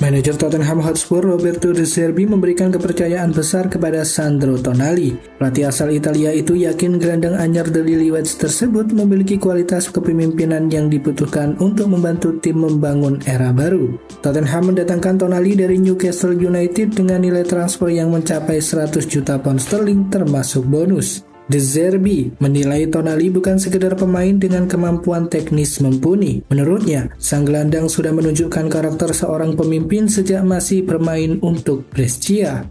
Manajer Tottenham Hotspur Roberto De Zerbi memberikan kepercayaan besar kepada Sandro Tonali. Pelatih asal Italia itu yakin gelandang anyar The Lilywhite tersebut memiliki kualitas kepemimpinan yang dibutuhkan untuk membantu tim membangun era baru. Tottenham mendatangkan Tonali dari Newcastle United dengan nilai transfer yang mencapai 100 juta pound sterling termasuk bonus. De Zerbi menilai Tonali bukan sekedar pemain dengan kemampuan teknis mumpuni. Menurutnya, sang gelandang sudah menunjukkan karakter seorang pemimpin sejak masih bermain untuk Brescia.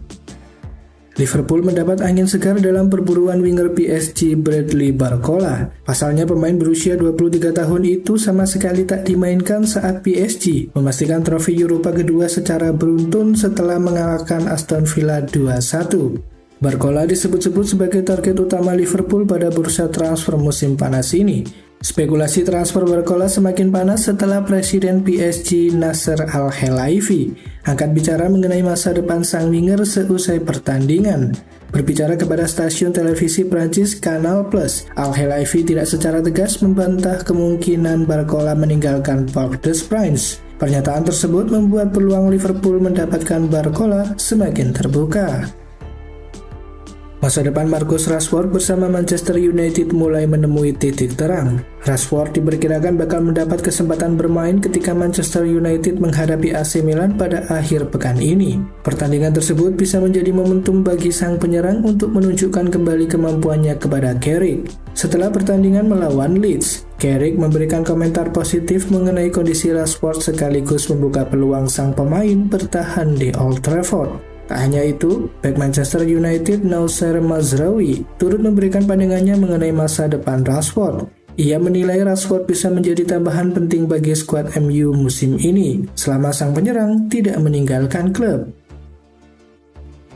Liverpool mendapat angin segar dalam perburuan winger PSG Bradley Barcola. Pasalnya pemain berusia 23 tahun itu sama sekali tak dimainkan saat PSG memastikan trofi Eropa kedua secara beruntun setelah mengalahkan Aston Villa 2-1. Barcola disebut-sebut sebagai target utama Liverpool pada bursa transfer musim panas ini. Spekulasi transfer Barcola semakin panas setelah Presiden PSG Nasser Al-Khelaifi angkat bicara mengenai masa depan sang winger seusai pertandingan. Berbicara kepada stasiun televisi Prancis Canal Plus, Al-Khelaifi tidak secara tegas membantah kemungkinan Barcola meninggalkan Parc des Princes. Pernyataan tersebut membuat peluang Liverpool mendapatkan Barcola semakin terbuka. Masa depan Marcus Rashford bersama Manchester United mulai menemui titik terang. Rashford diperkirakan bakal mendapat kesempatan bermain ketika Manchester United menghadapi AC Milan pada akhir pekan ini. Pertandingan tersebut bisa menjadi momentum bagi sang penyerang untuk menunjukkan kembali kemampuannya kepada Carrick. Setelah pertandingan melawan Leeds, Carrick memberikan komentar positif mengenai kondisi Rashford sekaligus membuka peluang sang pemain bertahan di Old Trafford. Tak hanya itu, bek Manchester United Noussair Mazraoui turut memberikan pandangannya mengenai masa depan Rashford. Ia menilai Rashford bisa menjadi tambahan penting bagi skuad MU musim ini selama sang penyerang tidak meninggalkan klub.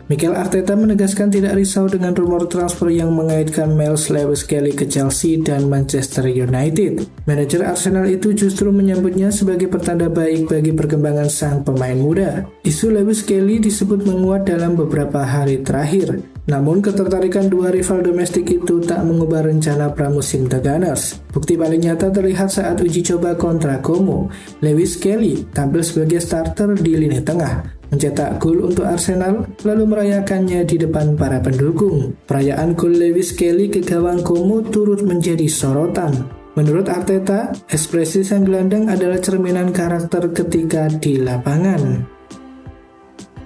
Mikel Arteta menegaskan tidak risau dengan rumor transfer yang mengaitkan Miles Lewis-Kelly ke Chelsea dan Manchester United. Manajer Arsenal itu justru menyambutnya sebagai pertanda baik bagi perkembangan sang pemain muda. Isu Lewis-Kelly disebut menguat dalam beberapa hari terakhir. Namun ketertarikan dua rival domestik itu tak mengubah rencana pramusim The Gunners. Bukti paling nyata terlihat saat uji coba kontra Como. Lewis-Kelly tampil sebagai starter di lini tengah, mencetak gol untuk Arsenal, lalu merayakannya di depan para pendukung. Perayaan gol Lewis-Kelly ke gawang Como turut menjadi sorotan. Menurut Arteta, ekspresi sang gelandang adalah cerminan karakter ketika di lapangan.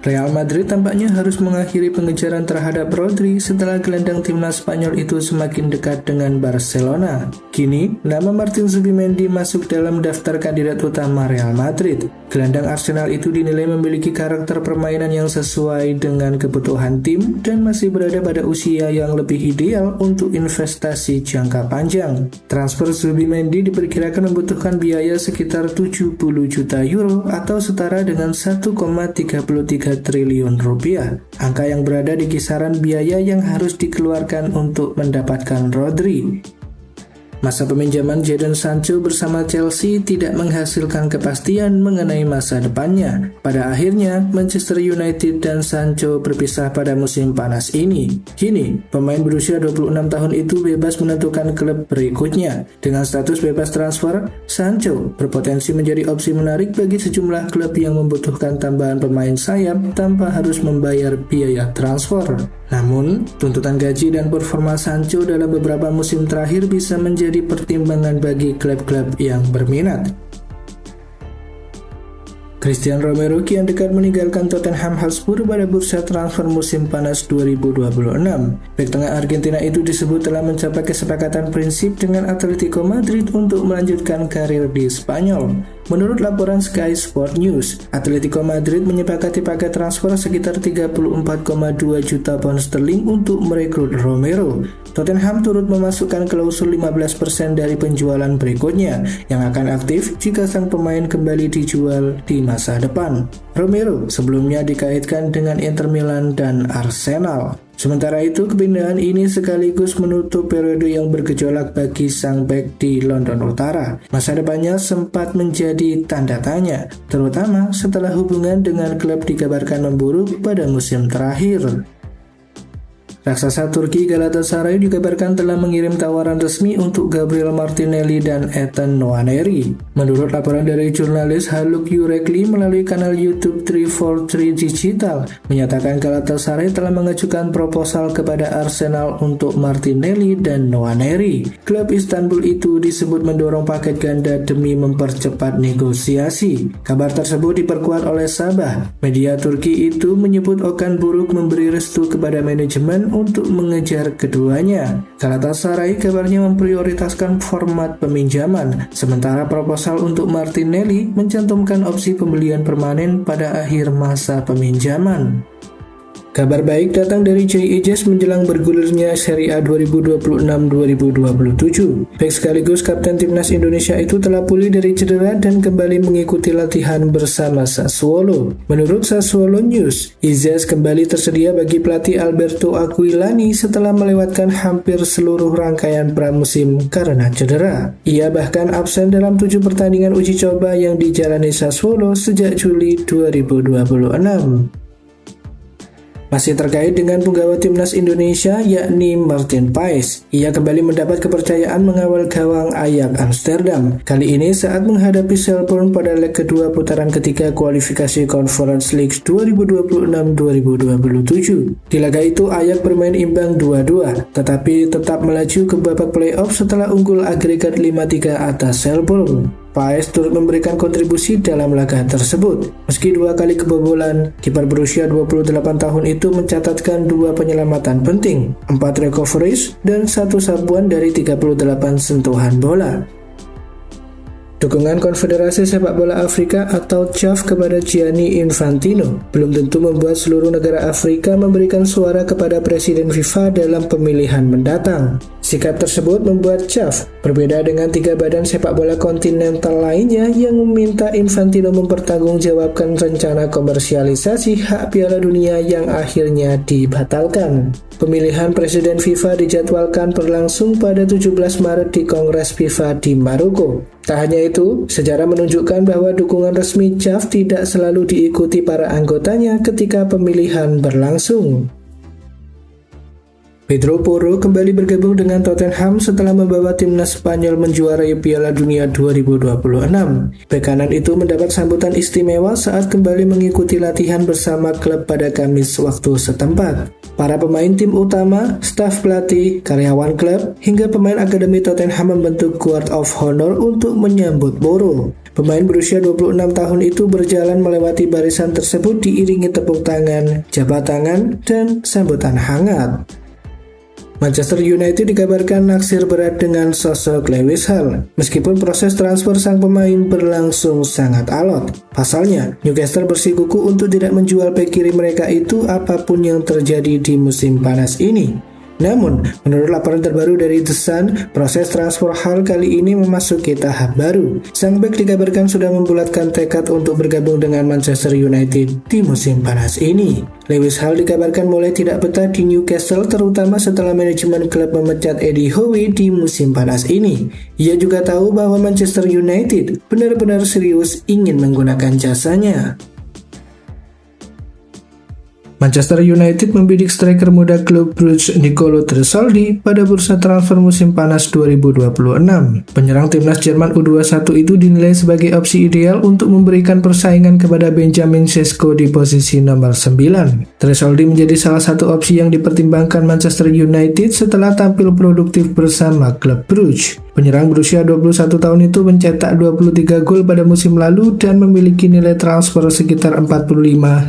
Real Madrid tampaknya harus mengakhiri pengejaran terhadap Rodri setelah gelandang timnas Spanyol itu semakin dekat dengan Barcelona. Kini, nama Martin Zubimendi masuk dalam daftar kandidat utama Real Madrid. Gelandang Arsenal itu dinilai memiliki karakter permainan yang sesuai dengan kebutuhan tim dan masih berada pada usia yang lebih ideal untuk investasi jangka panjang. Transfer Zubimendi diperkirakan membutuhkan biaya sekitar 70 juta euro atau setara dengan 1,33 triliun rupiah. Angka yang berada di kisaran biaya yang harus dikeluarkan untuk mendapatkan Rodri. Masa peminjaman Jadon Sancho bersama Chelsea tidak menghasilkan kepastian mengenai masa depannya. Pada akhirnya, Manchester United dan Sancho berpisah pada musim panas ini. Kini, pemain berusia 26 tahun itu bebas menentukan klub berikutnya. Dengan status bebas transfer, Sancho berpotensi menjadi opsi menarik bagi sejumlah klub yang membutuhkan tambahan pemain sayap tanpa harus membayar biaya transfer. Namun, tuntutan gaji dan performa Sancho dalam beberapa musim terakhir bisa menjadi pertimbangan bagi klub-klub yang berminat. Christian Romero kian dekat meninggalkan Tottenham Hotspur pada bursa transfer musim panas 2026. Bek tengah Argentina itu disebut telah mencapai kesepakatan prinsip dengan Atletico Madrid untuk melanjutkan karir di Spanyol. Menurut laporan Sky Sport News, Atletico Madrid menyepakati paket transfer sekitar 34,2 juta pound sterling untuk merekrut Romero. Tottenham turut memasukkan klausul 15% dari penjualan berikutnya yang akan aktif jika sang pemain kembali dijual di masa depan. Romero sebelumnya dikaitkan dengan Inter Milan dan Arsenal. Sementara itu, kepindahan ini sekaligus menutup periode yang bergejolak bagi sang bek di London Utara. Masa depannya sempat menjadi tanda tanya, terutama setelah hubungan dengan klub dikabarkan memburuk pada musim terakhir. Raksasa Turki Galatasaray dikabarkan telah mengirim tawaran resmi untuk Gabriel Martinelli dan Ethan Nwaneri. Menurut laporan dari jurnalis Haluk Yürekli melalui kanal YouTube 343 Digital, menyatakan Galatasaray telah mengajukan proposal kepada Arsenal untuk Martinelli dan Nwaneri. Klub Istanbul itu disebut mendorong paket ganda demi mempercepat negosiasi. Kabar tersebut diperkuat oleh Sabah. Media Turki itu menyebut Okan Buruk memberi restu kepada manajemen untuk mengejar keduanya. Galatasaray kabarnya memprioritaskan format peminjaman, sementara proposal untuk Martinelli mencantumkan opsi pembelian permanen pada akhir masa peminjaman. Kabar baik datang dari Jay Ejes menjelang bergulirnya Serie A 2026-2027. Bek sekaligus kapten timnas Indonesia itu telah pulih dari cedera dan kembali mengikuti latihan bersama Sassuolo. Menurut Sassuolo News, Ejes kembali tersedia bagi pelatih Alberto Aquilani setelah melewatkan hampir seluruh rangkaian pramusim karena cedera. Ia bahkan absen dalam 7 pertandingan uji coba yang dijalani Sassuolo sejak Juli 2026. Masih terkait dengan penggawa timnas Indonesia yakni Martin Paes. Ia kembali mendapat kepercayaan mengawal gawang Ajax Amsterdam. Kali ini saat menghadapi Selborne pada leg kedua putaran ketiga kualifikasi Conference League 2026-2027. Di laga itu Ajax bermain imbang 2-2, tetapi tetap melaju ke babak playoff setelah unggul agregat 5-3 atas Selborne. Paes turut memberikan kontribusi dalam laga tersebut. Meski 2 kali kebobolan, kiper berusia 28 tahun itu mencatatkan 2 penyelamatan penting, 4 recoveries, dan 1 sapuan dari 38 sentuhan bola. Dukungan Konfederasi Sepak Bola Afrika atau CAF kepada Gianni Infantino belum tentu membuat seluruh negara Afrika memberikan suara kepada Presiden FIFA dalam pemilihan mendatang. Sikap tersebut membuat CAF berbeda dengan 3 badan sepak bola kontinental lainnya yang meminta Infantino mempertanggungjawabkan rencana komersialisasi hak Piala Dunia yang akhirnya dibatalkan. Pemilihan Presiden FIFA dijadwalkan berlangsung pada 17 Maret di Kongres FIFA di Maroko. Tak hanya itu, sejarah menunjukkan bahwa dukungan resmi CAF tidak selalu diikuti para anggotanya ketika pemilihan berlangsung. Pedro Porro kembali bergabung dengan Tottenham setelah membawa timnas Spanyol menjuarai Piala Dunia 2026. Bek kanan itu mendapat sambutan istimewa saat kembali mengikuti latihan bersama klub pada Kamis waktu setempat. Para pemain tim utama, staf pelatih, karyawan klub, hingga pemain akademi Tottenham membentuk Guard of Honor untuk menyambut Porro. Pemain berusia 26 tahun itu berjalan melewati barisan tersebut diiringi tepuk tangan, jabat tangan, dan sambutan hangat. Manchester United dikabarkan naksir berat dengan sosok Lewis Hall. Meskipun proses transfer sang pemain berlangsung sangat alot. Pasalnya, Newcastle bersikukuh untuk tidak menjual bek kiri mereka itu apapun yang terjadi di musim panas ini. Namun, menurut laporan terbaru dari The Sun, proses transfer Hall kali ini memasuki tahap baru. Sang bek dikabarkan sudah membulatkan tekad untuk bergabung dengan Manchester United di musim panas ini. Lewis Hall dikabarkan mulai tidak betah di Newcastle, terutama setelah manajemen klub memecat Eddie Howe di musim panas ini. Ia juga tahu bahwa Manchester United benar-benar serius ingin menggunakan jasanya. Manchester United membidik striker muda klub Bruges Nicolo Tresoldi pada bursa transfer musim panas 2026. Penyerang timnas Jerman U21 itu dinilai sebagai opsi ideal untuk memberikan persaingan kepada Benjamin Sesko di posisi nomor 9. Tresoldi menjadi salah satu opsi yang dipertimbangkan Manchester United setelah tampil produktif bersama klub Bruges. Penyerang berusia 21 tahun itu mencetak 23 gol pada musim lalu dan memiliki nilai transfer sekitar 45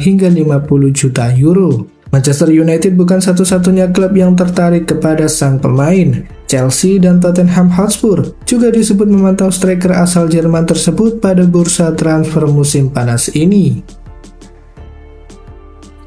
hingga 50 juta euro. Manchester United bukan satu-satunya klub yang tertarik kepada sang pemain. Chelsea dan Tottenham Hotspur juga disebut memantau striker asal Jerman tersebut pada bursa transfer musim panas ini.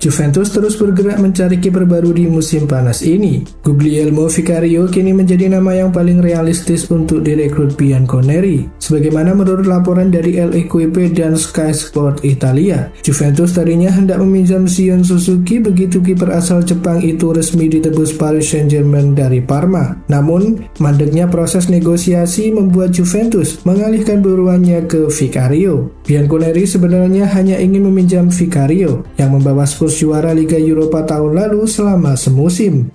Juventus terus bergerak mencari kiper baru di musim panas ini. Guglielmo Vicario kini menjadi nama yang paling realistis untuk direkrut Bianconeri. Sebagaimana menurut laporan dari L'Equipe dan Sky Sport Italia, Juventus tadinya hendak meminjam Shion Suzuki begitu kiper asal Jepang itu resmi ditebus Paris Saint-Germain dari Parma. Namun, mandeknya proses negosiasi membuat Juventus mengalihkan buruannya ke Vicario. Bianconeri sebenarnya hanya ingin meminjam Vicario yang membawa Spurs sekaligus juara Liga Eropa tahun lalu selama semusim.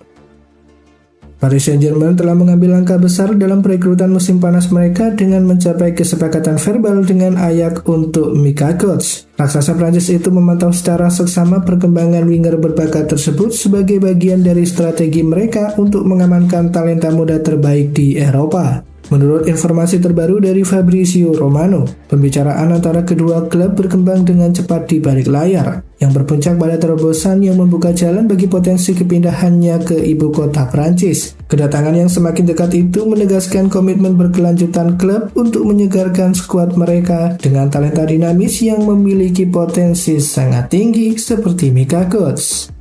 Paris Saint-Germain telah mengambil langkah besar dalam perekrutan musim panas mereka dengan mencapai kesepakatan verbal dengan Ajax untuk Mika Götze. Raksasa Prancis itu memantau secara seksama perkembangan winger berbakat tersebut sebagai bagian dari strategi mereka untuk mengamankan talenta muda terbaik di Eropa. Menurut informasi terbaru dari Fabrizio Romano, pembicaraan antara kedua klub berkembang dengan cepat di balik layar, yang berpuncak pada terobosan yang membuka jalan bagi potensi kepindahannya ke ibu kota Prancis. Kedatangan yang semakin dekat itu menegaskan komitmen berkelanjutan klub untuk menyegarkan skuad mereka dengan talenta dinamis yang memiliki potensi sangat tinggi seperti Mika Götze.